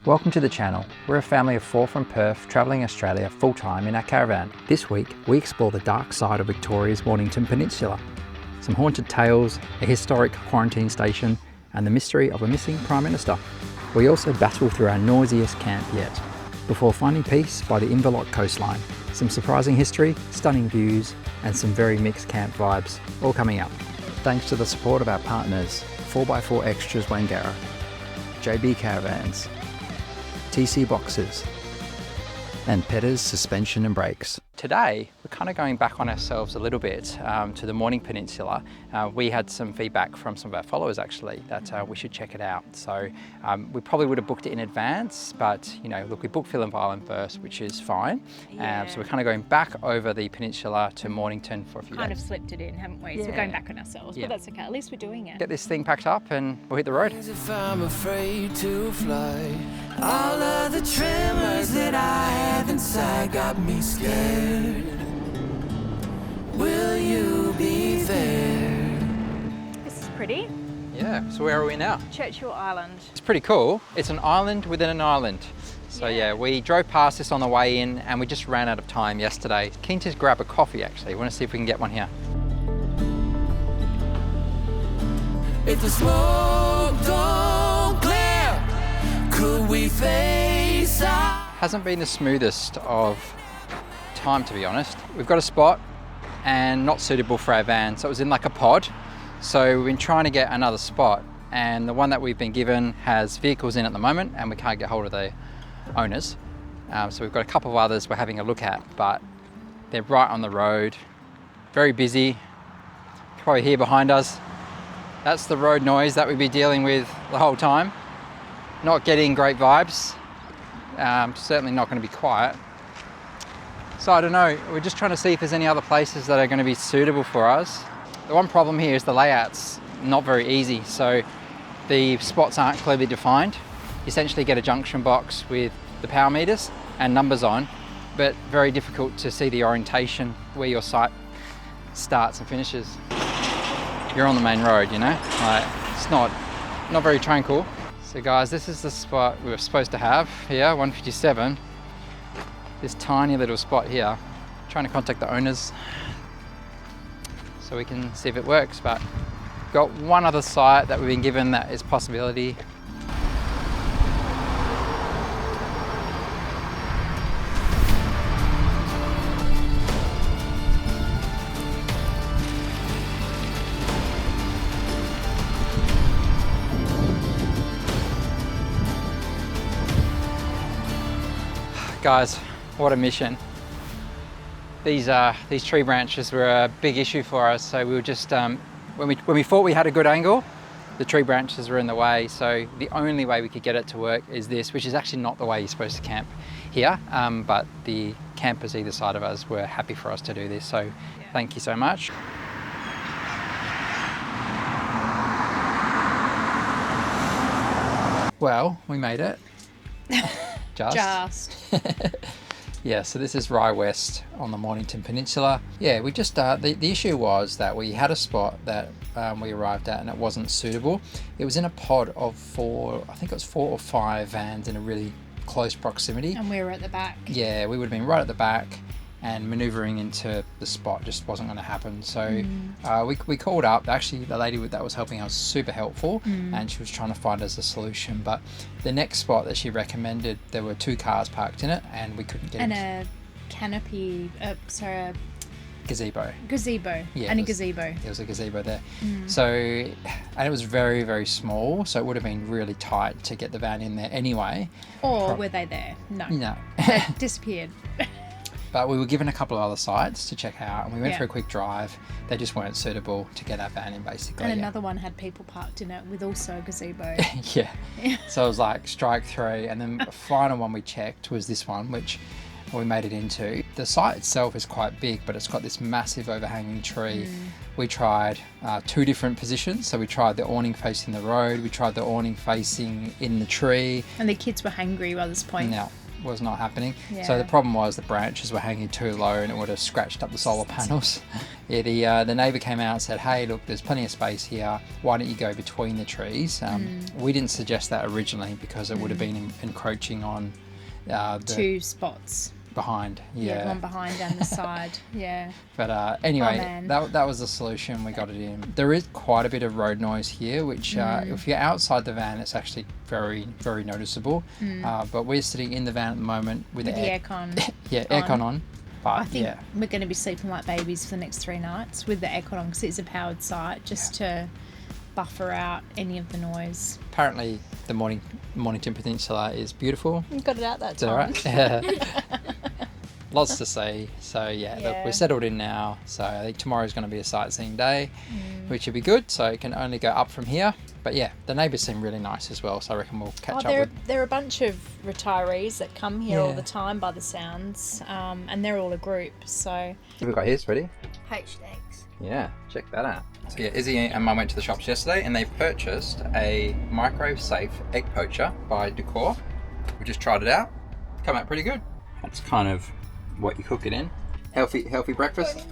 Welcome to the channel. We're a family of 4 from Perth travelling Australia full-time in our caravan. This week we explore the dark side of Victoria's Mornington Peninsula. Some haunted tales, a historic quarantine station and the mystery of a missing Prime Minister. We also battle through our noisiest camp yet, before finding peace by the Inverloch coastline. Some surprising history, stunning views and some very mixed camp vibes, all coming up. Thanks to the support of our partners 4x4 Extras Wangara, JB Caravans, TC Boxes and Petters Suspension and Brakes. Today we're kind of going back on ourselves a little bit to the Mornington Peninsula. We had some feedback from some of our followers actually that we should check it out. So we probably would have booked it in advance, but you know, look, we booked Phillip Island first, which is fine. Yeah. So we're kind of going back over the peninsula to Mornington for a few days. Kind of slipped it in, haven't we? Yeah. So we're going back on ourselves, Yeah. but that's okay. At least we're doing it. Get this thing packed up and we'll hit the road. If I'm afraid to fly, all of the tremors that I have inside got me scared. Will you be there? This is pretty. Yeah, so where are we now? Churchill Island. It's pretty cool. It's an island within an island. So yeah, we drove past this on the way in and we just ran out of time yesterday. Keen to grab a coffee actually. Want to see if we can get one here. If the smoke don't clear, could we face out? Hasn't been the smoothest of time, to be honest. We've got a spot and not suitable for our van. So it was in like a pod. So we've been trying to get another spot and the one that we've been given has vehicles in at the moment and we can't get hold of the owners. So we've got a couple of others we're having a look at, but they're right on the road, very busy. You can probably hear behind us. That's the road noise that we've been dealing with the whole time. Not getting great vibes. Certainly not going to be quiet. So I don't know, we're just trying to see if there's any other places that are going to be suitable for us. The one problem here is the layout's not very easy. So the spots aren't clearly defined. You essentially get a junction box with the power meters and numbers on, but very difficult to see the orientation where your site starts and finishes. You're on the main road, you know, like it's not very tranquil. So guys, this is the spot we were supposed to have here, 157. This tiny little spot here. Trying to contact the owners so we can see if it works, but got one other site that we've been given that is possibility. Guys, what a mission. These tree branches were a big issue for us, so we were just, when we thought we had a good angle, the tree branches were in the way, so the only way we could get it to work is this, which is actually not the way you're supposed to camp here, but the campers either side of us were happy for us to do this, so thank you so much. Well, we made it. Just. Yeah, so this is Rye West on the Mornington Peninsula. Yeah, we just, the issue was that we had a spot that we arrived at and it wasn't suitable. It was in a pod of 4, I think it was 4 or 5 vans in a really close proximity. And we were at the back. Yeah, we would have been right at the back and manoeuvring into the spot just wasn't going to happen. So we called up, actually the lady that was helping us was super helpful and she was trying to find us a solution. But the next spot that she recommended, there were 2 cars parked in it and we couldn't get And it. a canopy, a Gazebo. gazebo. Yeah, And a gazebo. There was a gazebo there. So, and it was very, very small. So it would have been really tight to get the van in there anyway. Or were they there? No. No. They disappeared. But we were given a couple of other sites to check out and we went Yeah. for a quick drive. They just weren't suitable to get our van in basically. And another one had people parked in it with also a gazebo. Yeah. So it was like strike 3 and then the final one we checked was this one, which we made it into. The site itself is quite big, but it's got this massive overhanging tree. We tried 2 different positions. So we tried the awning facing the road, we tried the awning facing in the tree. And the kids were hungry by this point. Now, was not happening. Yeah. So the problem was the branches were hanging too low and it would have scratched up the solar panels. Yeah, the neighbour came out and said, hey, look, there's plenty of space here. Why don't you go between the trees? We didn't suggest that originally because it would have been encroaching on the 2 spots. behind. Yeah, one behind and the side. Yeah. But anyway, man. that was the solution. We got it in. There is quite a bit of road noise here, which if you're outside the van, it's actually very, very noticeable. But we're sitting in the van at the moment with the aircon. Yeah, aircon on. But I think we're going to be sleeping like babies for the next 3 nights with the aircon on because it's a powered site, just to buffer out any of the noise. Apparently, the Mornington Peninsula is beautiful. You got it out that Is that time. right? Lots to see. So look, we're settled in now. So I think tomorrow's going to be a sightseeing day, which will be good. So it can only go up from here. But yeah, the neighbours seem really nice as well. So I reckon we'll catch up with. There are a bunch of retirees that come here all the time by the sounds, and they're all a group. So What have we got here, Freddie? Poached eggs. Yeah, check that out. So yeah, Izzy and Mum went to the shops yesterday and they purchased a microwave safe egg poacher by Decor. We just tried it out. Come out pretty good. That's kind of what you cook it in. Healthy breakfast.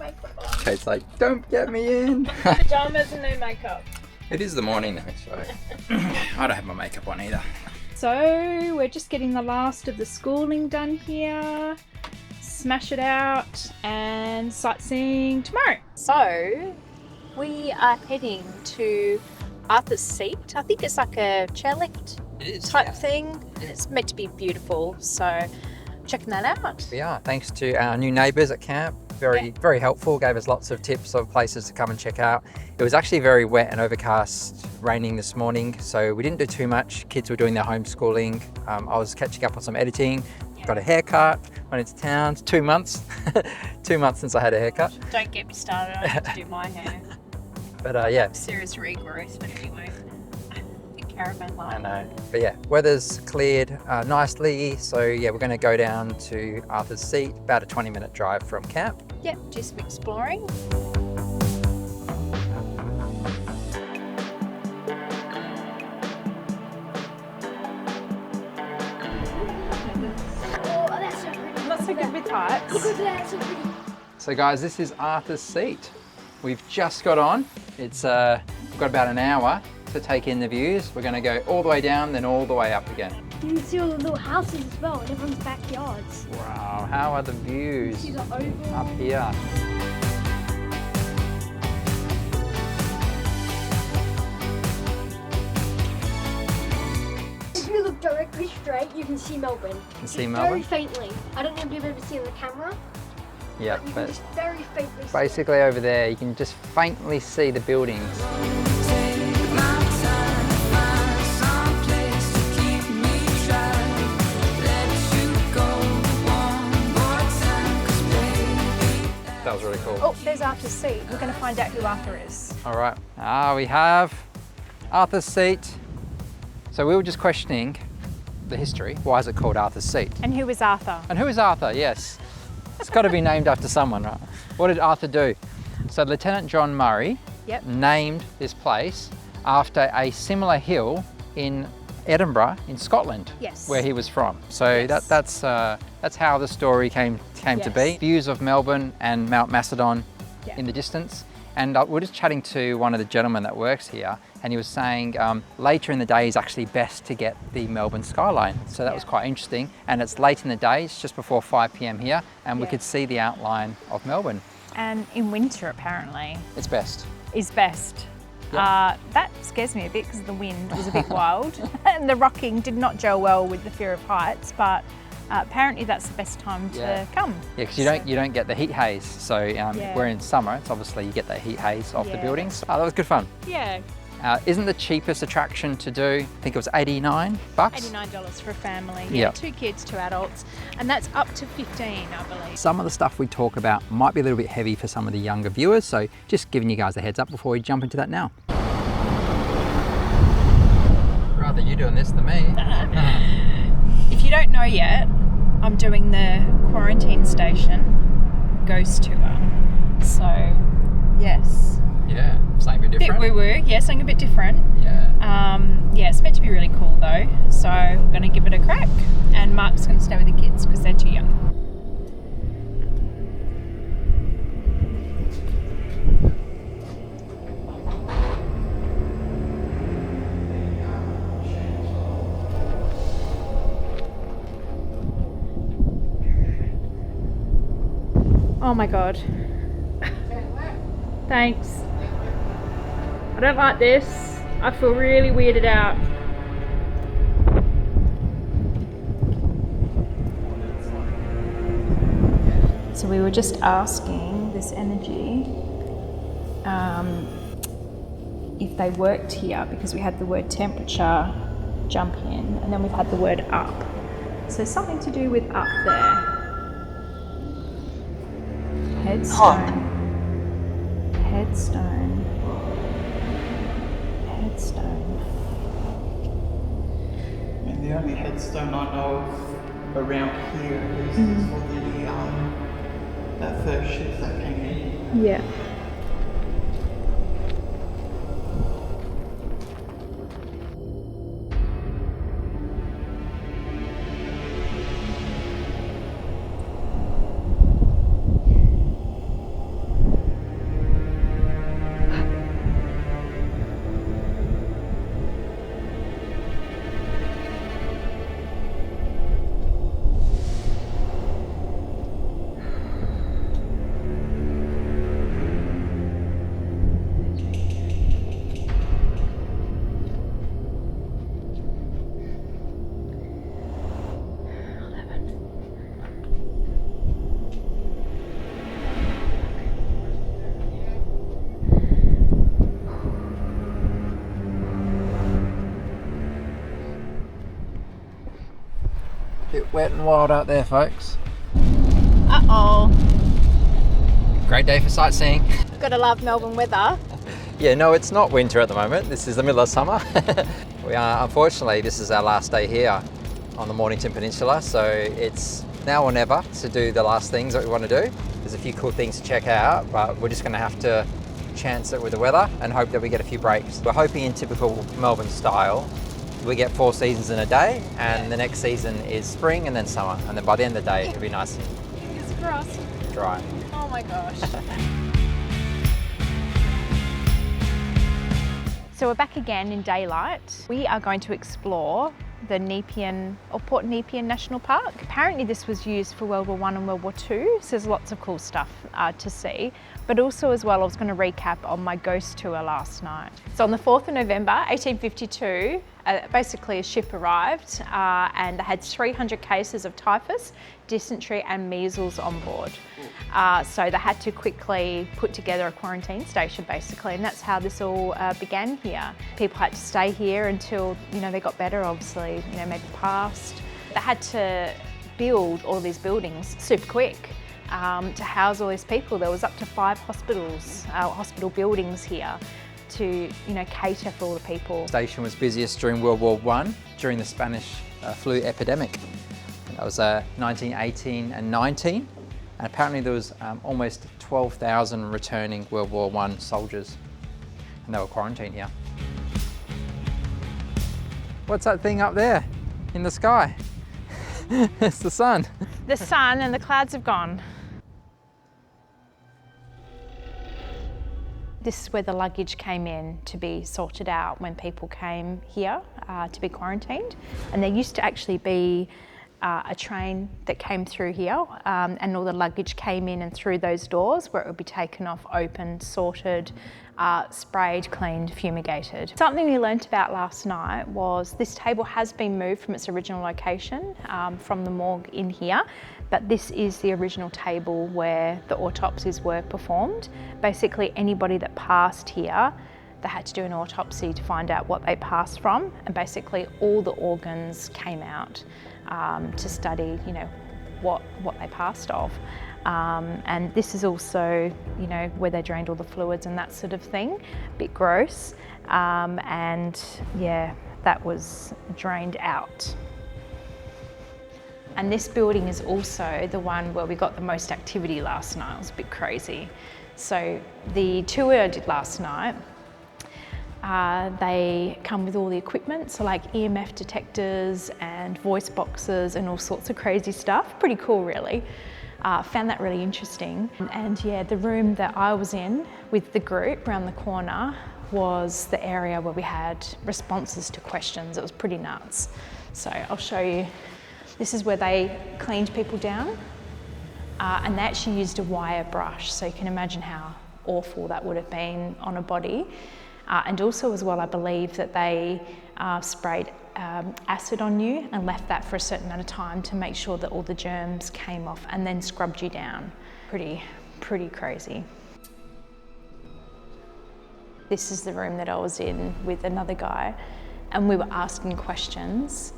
Kate's like, don't get me in. pajamas and no makeup. It is the morning though, so I don't have my makeup on either. So we're just getting the last of the schooling done here. Smash it out and sightseeing tomorrow. So we are heading to Arthur's Seat. I think it's like a chairlift type thing. And it's meant to be beautiful. So checking that out. We are, thanks to our new neighbours at camp. Very helpful, gave us lots of tips of places to come and check out. It was actually very wet and overcast, raining this morning, so we didn't do too much. Kids were doing their homeschooling. I was catching up on some editing, got a haircut, went into town. 2 months, 2 months since I had a haircut. Don't get me started, I have to do my hair. But yeah. Serious regrowth, but anyway. Caravan life. I know, but yeah, weather's cleared nicely, so yeah, we're going to go down to Arthur's Seat, about a 20-minute drive from camp. Yep, just exploring. Oh, that's so pretty. Not so good with heights. Look at that, so pretty. So guys, this is Arthur's Seat. We've just got on. It's we've got about an hour to take in the views. We're going to go all the way down, then all the way up again. You can see all the little houses as well, and everyone's backyards. Wow, how are the views See the oval. up here? If you look directly straight, you can see Melbourne. You can see Just Melbourne? very faintly. I don't know if you've ever seen the camera. Yeah, You can but just very faintly see it. basically over there you can just faintly see the buildings. That was really cool. Oh, there's Arthur's Seat. We're going to find out who Arthur is. All right, we have Arthur's Seat. So we were just questioning the history. Why is it called Arthur's Seat? And who is Arthur? And who is Arthur? Yes. It's got to be named after someone, right? What did Arthur do? So Lieutenant John Murray named this place after a similar hill in Edinburgh in Scotland, Yes. where he was from. So Yes. that's how the story came to be. Views of Melbourne and Mount Macedon in the distance. And we're just chatting to one of the gentlemen that works here, and he was saying later in the day is actually best to get the Melbourne skyline. So that was quite interesting. And it's late in the day, it's just before 5 p.m. here, and we could see the outline of Melbourne. And in winter, apparently, It's best. is best. Yep. That scares me a bit because the wind was a bit wild and the rocking did not gel well with the fear of heights, but apparently that's the best time to come. Yeah, because you don't get the heat haze. So we're in summer. It's obviously you get that heat haze off the buildings. That was good fun. Yeah. Isn't the cheapest attraction to do? I think it was $89. $89 for a family. Yeah. 2 kids, 2 adults, and that's up to 15, I believe. Some of the stuff we talk about might be a little bit heavy for some of the younger viewers, so just giving you guys a heads up before we jump into that now. Rather you doing this than me. If you don't know yet, I'm doing the quarantine station ghost tour. So, yes. Yeah, something a bit different. Bit woo-woo, yeah, something a bit different. Yeah. Yeah, it's meant to be really cool though, so I'm going to give it a crack. And and Mark's going to stay with the kids because they're too young. Oh my God. Thanks. I don't like this. I feel really weirded out. So we were just asking this energy if they worked here, because we had the word temperature jump in and then we've had the word up. So something to do with up there. Headstone. Headstone. Headstone. And the only headstone I know of around here is for the that first ship that came in. Yeah. Bit wet and wild out there, folks. Uh-oh. Great day for sightseeing. Gotta love Melbourne weather. Yeah, no, it's not winter at the moment. This is the middle of summer. We are, unfortunately, this is our last day here on the Mornington Peninsula, so it's now or never to do the last things that we want to do. There's a few cool things to check out, but we're just going to have to chance it with the weather and hope that we get a few breaks. We're hoping in typical Melbourne style, we get 4 seasons in a day, and the next season is spring and then summer, and then by the end of the day it'll be nice and Fingers crossed. dry. Oh my gosh. So we're back again in daylight. We are going to explore the Nepean, or Port Nepean National Park. Apparently this was used for World War I and World War II, so there's lots of cool stuff to see. But also as well, I was going to recap on my ghost tour last night. So on the 4th of November, 1852, basically a ship arrived and they had 300 cases of typhus, dysentery and measles on board. So they had to quickly put together a quarantine station basically, and that's how this all began here. People had to stay here until, you know, they got better, obviously, you know, maybe passed. They had to build all these buildings super quick to house all these people. There was up to 5 hospitals, hospital buildings here to, you know, cater for all the people. The station was busiest during World War I, during the Spanish flu epidemic. That was 1918 and 19. And apparently there was almost 12,000 returning World War I soldiers, and they were quarantined here. What's that thing up there in the sky? It's the sun. The sun, and the clouds have gone. This is where the luggage came in to be sorted out when people came here to be quarantined. And there used to actually be a train that came through here and all the luggage came in and through those doors where it would be taken off, opened, sorted, sprayed, cleaned, fumigated. Something we learnt about last night was this table has been moved from its original location from the morgue in here, but this is the original table where the autopsies were performed. Basically anybody that passed here, they had to do an autopsy to find out what they passed from, and basically all the organs came out to study, you know, what they passed of. And this is also, you know, where they drained all the fluids and that sort of thing. A bit gross. And yeah, that was drained out. And this building is also the one where we got the most activity last night. It was a bit crazy. So the tour I did last night, They come with all the equipment, so like EMF detectors and voice boxes and all sorts of crazy stuff. Pretty cool, really. Found that really interesting. And yeah, the room that I was in with the group around the corner was the area where we had responses to questions. It was pretty nuts. So I'll show you. This is where they cleaned people down, and they actually used a wire brush. So you can imagine how awful that would have been on a body. And also as well, I believe that they sprayed acid on you and left that for a certain amount of time to make sure that all the germs came off and then scrubbed you down. Pretty crazy. This is the room that I was in with another guy, and we were asking questions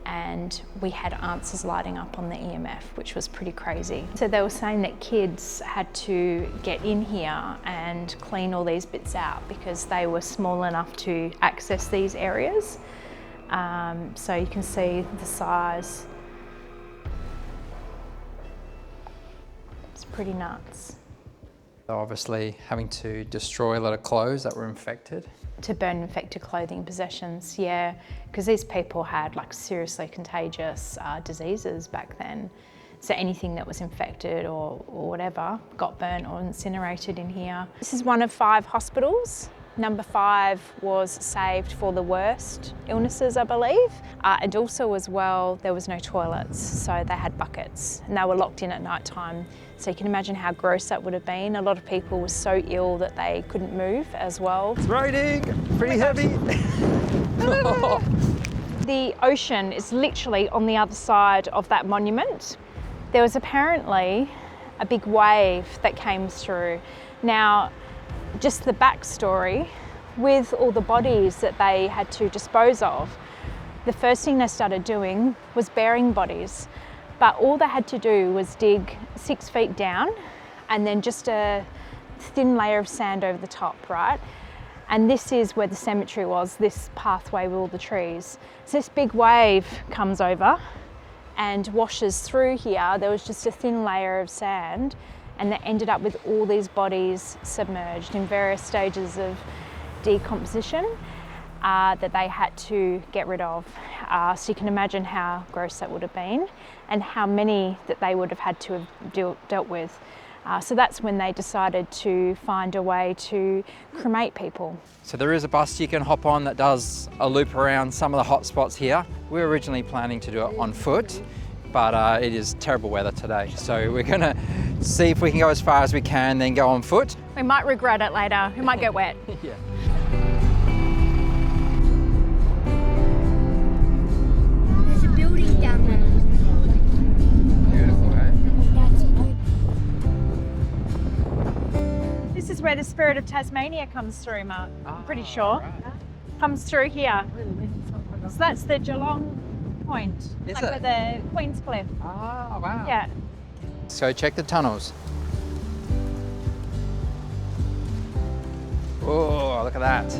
and we had answers lighting up on the EMF, which was pretty crazy. So they were saying that kids had to get in here and clean all these bits out because they were small enough to access these areas. So you can see the size. It's pretty nuts. Obviously having to destroy a lot of clothes that were infected. To burn infected clothing possessions, yeah, because these people had like seriously contagious diseases back then. So anything that was infected or whatever got burnt or incinerated in here. This is one of 5 hospitals. Number 5 was saved for the worst illnesses, I believe. And also as well, there was no toilets, so they had buckets and they were locked in at night time. So you can imagine how gross that would have been. A lot of people were so ill that they couldn't move as well. It's raining, pretty heavy. The ocean is literally on the other side of that monument. There was apparently a big wave that came through. Now, just the backstory, with all the bodies that they had to dispose of, the first thing they started doing was burying bodies. But all they had to do was dig 6 feet down and then just a thin layer of sand over the top, right? And this is where the cemetery was, this pathway with all the trees. So this big wave comes over and washes through here. There was just a thin layer of sand, and they ended up with all these bodies submerged in various stages of decomposition that they had to get rid of. So you can imagine how gross that would have been and how many that they would have had to have dealt with. So that's when they decided to find a way to cremate people. So there is a bus you can hop on that does a loop around some of the hot spots here. We were originally planning to do it on foot, but it is terrible weather today. So we're gonna see if we can go as far as we can, then go on foot. We might regret it later. We might get wet. Yeah. There's a building down there. Beautiful, eh? This is where the spirit of Tasmania comes through, Mark. I'm pretty sure. Right. Comes through here. So that's the Geelong Point. Is like it? where the Queen's Cliff. Oh, wow. Yeah. So check the tunnels. Oh, look at that.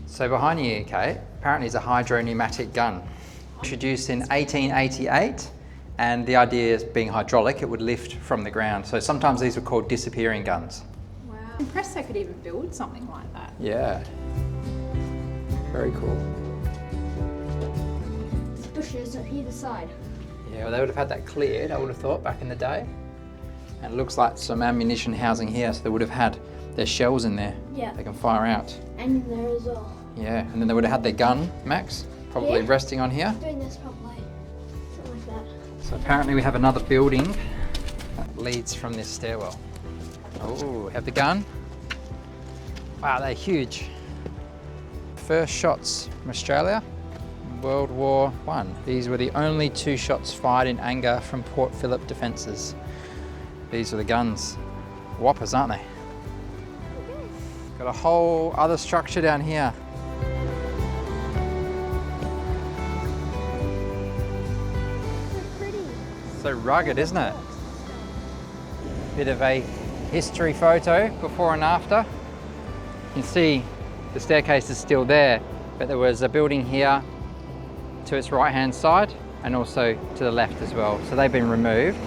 So behind you, Kate, apparently is a hydro-pneumatic gun. Introduced in 1888, and the idea is being hydraulic, it would lift from the ground. So sometimes these were called disappearing guns. Wow. I'm impressed they could even build something like that. Yeah. Very cool. Bushes on either side. Yeah, well, they would have had that cleared, I would have thought, back in the day. And it looks like some ammunition housing here, so they would have had their shells in there. Yeah. They can fire out. And in there as well. Yeah, and then they would have had their gun, Max, probably Yeah. resting on here. Doing this probably. Something like that. So apparently we have another building that leads from this stairwell. Oh, have the gun. Wow, they're huge. First shots from Australia, World War I. These were the only 2 shots fired in anger from Port Phillip defences. These are the guns. Whoppers, aren't they? Got a whole other structure down here. So rugged, isn't it? Bit of a history photo, before and after. You can see the staircase is still there, but there was a building here to its right-hand side and also to the left as well. So they've been removed,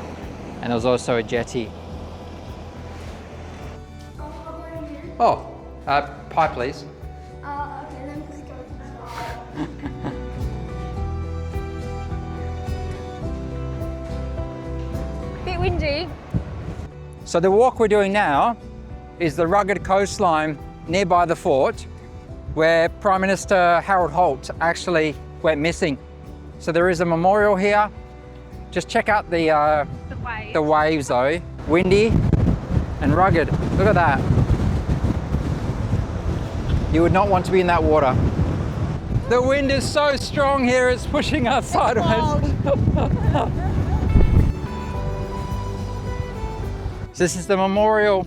and there was also a jetty. Oh, pie please. Okay, let me click on Bit windy. So the walk we're doing now is the rugged coastline nearby the fort, where Prime Minister Harold Holt actually went missing. So there is a memorial here. Just check out the waves though. Windy and rugged. Look at that. You would not want to be in that water. The wind is so strong here, it's pushing us sideways. So this is the memorial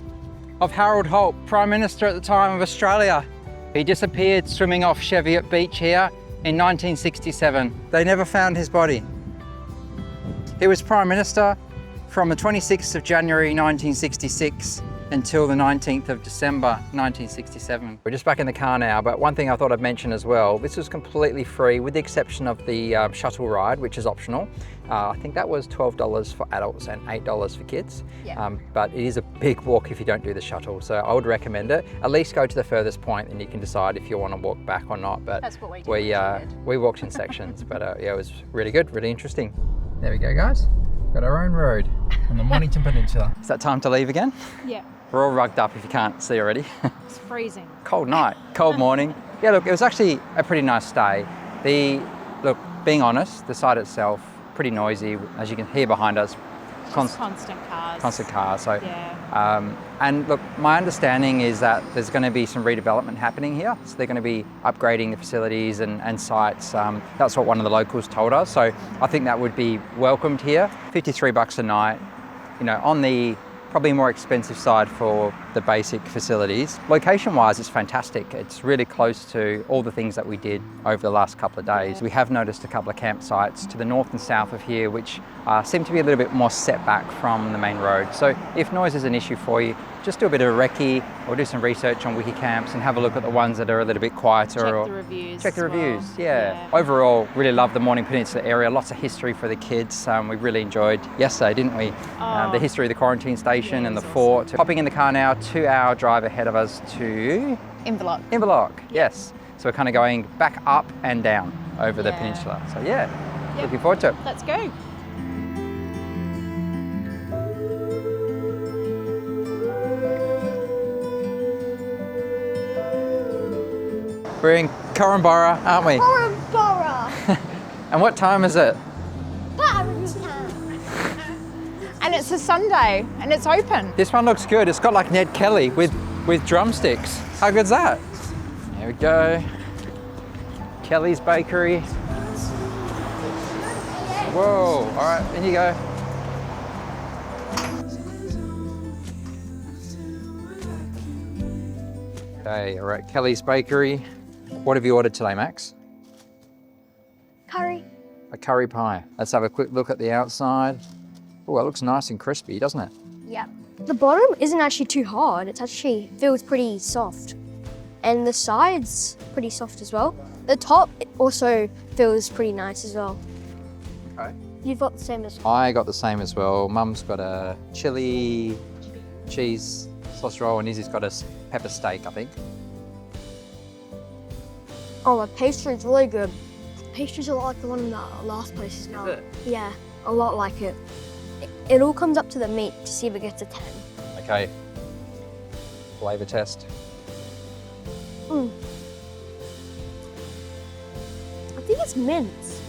of Harold Holt, Prime Minister at the time of Australia. He disappeared swimming off Cheviot Beach here in 1967. They never found his body. He was Prime Minister from the 26th of January 1966 until the 19th of December 1967. We're just back in the car now, but one thing I thought I'd mention as well, this was completely free with the exception of the shuttle ride, which is optional. I think that was $12 for adults and $8 for kids. Yeah. But it is a big walk if you don't do the shuttle, so I would recommend it. At least go to the furthest point and you can decide if you want to walk back or not. But That's what we did. we walked in sections, but yeah, it was really good, really interesting. There we go, guys. Got our own road on the Mornington Peninsula. Is that time to leave again? Yeah. We're all rugged up if you can't see already. It's freezing. Cold night, cold morning. Yeah, look, it was actually a pretty nice stay. Look, being honest, the site itself, pretty noisy, as you can hear behind us. Constant cars. Constant cars. So, yeah. And look, my understanding is that there's going to be some redevelopment happening here. So they're going to be upgrading the facilities and sites. That's what one of the locals told us. So I think that would be welcomed here. $53 a night, you know, on the probably more expensive side for the basic facilities. Location-wise, it's fantastic. It's really close to all the things that we did over the last couple of days. Yeah. We have noticed a couple of campsites to the north and south of here, which seem to be a little bit more set back from the main road. So if noise is an issue for you, just do a bit of a recce or do some research on Wikicamps and have a look at the ones that are a little bit quieter. Check the reviews. Check the as well. reviews, yeah. Overall, really love the Mornington Peninsula area. Lots of history for the kids. We really enjoyed yesterday, didn't we? The history of the quarantine station and the fort. Hopping in the car now, 2-hour drive ahead of us to Inverloch. Inverloch, yes. So we're kind of going back up and down over the peninsula. So yeah, looking forward to it. Let's go. We're in Corumburra, aren't we? Corumburra. And what time is it? And it's a Sunday and it's open. This one looks good. It's got like Ned Kelly with drumsticks. How good's that? There we go. Kelly's Bakery. Whoa, all right, in you go. Okay, all right, Kelly's Bakery. What have you ordered today, Max? Curry. A curry pie. Let's have a quick look at the outside. Oh, it looks nice and crispy, doesn't it? Yeah. The bottom isn't actually too hard. It actually feels pretty soft. And the sides, pretty soft as well. The top also feels pretty nice as well. Okay. You've got the same as well. I got the same as well. Mum's got a chili cheese sausage roll and Izzy's got a pepper steak, I think. Oh, the pastry's really good. Pastry's a lot like the one in the last place as well. Is it? Yeah, a lot like it. It all comes up to the meat to see if it gets a 10. Okay. Flavour test. I think it's mince.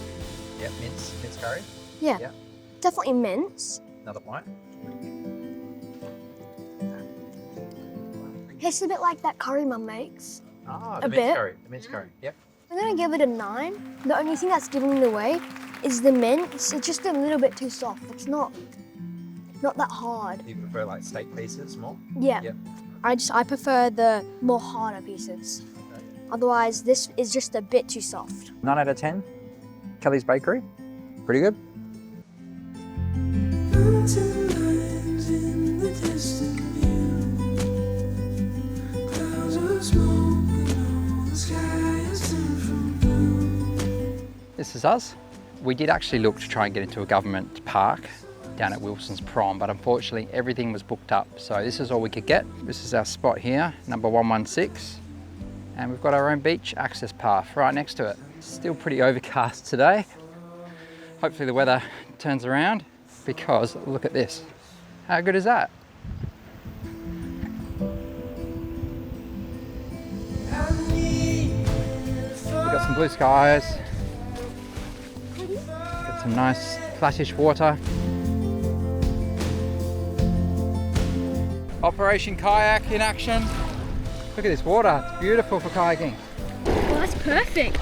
Yep, mince curry. Yeah, Yep. definitely mince. Another bite. Tastes a bit like that curry Mum makes. Ah, A bit. The mince curry, yep. I'm gonna give it a 9. The only thing that's giving it away is the mince. It's just a little bit too soft. It's not that hard. You prefer like steak pieces more? Yeah. Yep. I prefer the more harder pieces. Okay. Otherwise, this is just a bit too soft. 9 out of 10. Kelly's Bakery. Pretty good. Mountain lines in the distant view. Clouds of smoke and all the sky is turned from as us. We did actually look to try and get into a government park down at Wilson's Prom, but unfortunately everything was booked up. So this is all we could get. This is our spot here, number 116. And we've got our own beach access path right next to it. Still pretty overcast today. Hopefully the weather turns around, because look at this. How good is that? We've got some blue skies. Got some nice flattish water. Operation Kayak in action. Look at this water, it's beautiful for kayaking. Well, that's perfect.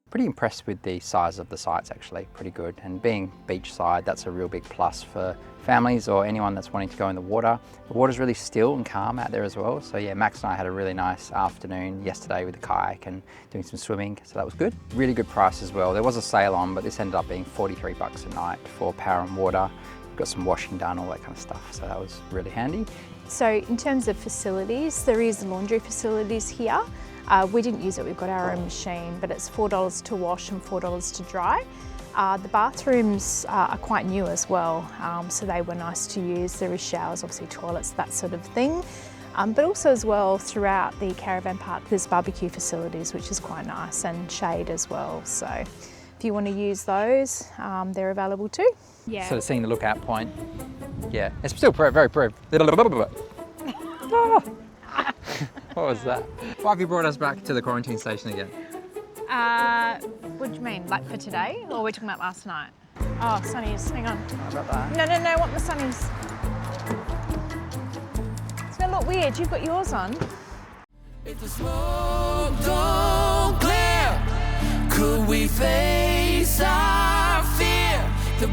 Pretty impressed with the size of the sites actually, pretty good. And being beachside, that's a real big plus for families or anyone that's wanting to go in the water. The water's really still and calm out there as well. So yeah, Max and I had a really nice afternoon yesterday with the kayak and doing some swimming, so that was good. Really good price as well. There was a sale on, but this ended up being 43 bucks a night for power and water. Got some washing done, all that kind of stuff, so that was really handy. So in terms of facilities, there is laundry facilities here. We didn't use it, we've got our own machine, but it's $4 to wash and $4 to dry. The bathrooms are quite new as well, so they were nice to use. There is showers, obviously toilets, that sort of thing. But also as well, throughout the caravan park, there's barbecue facilities, which is quite nice, and shade as well. So if you want to use those, they're available too. Yeah. So seeing the lookout point, yeah, it's still very. What was that? Why have you brought us back to the quarantine station again? What do you mean, like for today? Or are we talking about last night? Oh, sunnies, hang on. How about that? No, what the sunnies? It's gonna look weird, you've got yours on. If the smoke don't clear, could we face our fear? The